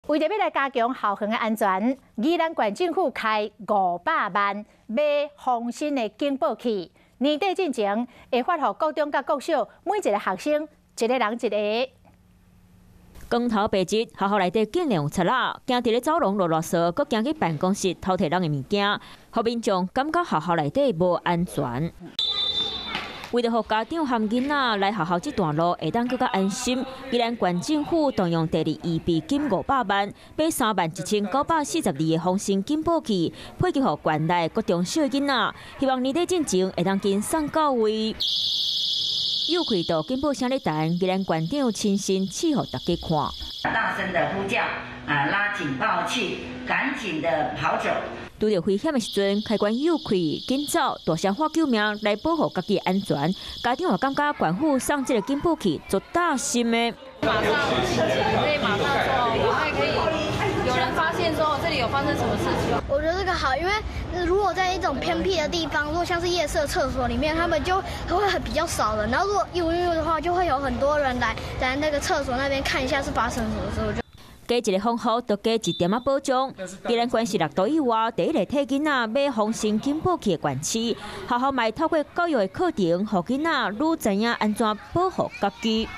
为着要来加强校园的安全，宜兰县政府开500万买防身的警报器。年底进前会发予国中甲国小每一个学生一个人一个。光头白日，学校内底竟然有贼仔，惊伫咧走廊落扫，搁惊去办公室偷摕人的物件，互民众感觉学校内底无安全。为了让家长和囡仔来学校这段路会当更加安心，宜兰县政府动用第2预备金500万，买31942个防身警报器，配给予县内各中小囡仔，希望年底进前会当紧送到位。又开到警报声咧弹，宜兰县长亲身试互大家看。大声的呼叫，拉警报器，赶紧的跑走。拄到危险的时阵，开关又开，紧走，大声喊救命来保护家己安全。家长也感觉县府送这个警报器足大心的。马上可以马上说，我还可以有人发现说这里有发生什么事情。我觉得这个好，因为如果在一种偏僻的地方，如果像是夜市厕所里面，他们就会比较少人。然后如果有的话，就会有很多人来那个厕所那边看一下是发生什么事。加一个防护，就加一点仔保障。宜兰县是6都以外第一个替囡仔买防身警报器的县市，学校嘛透过教育的课程，让囡仔愈知影安怎保护家己。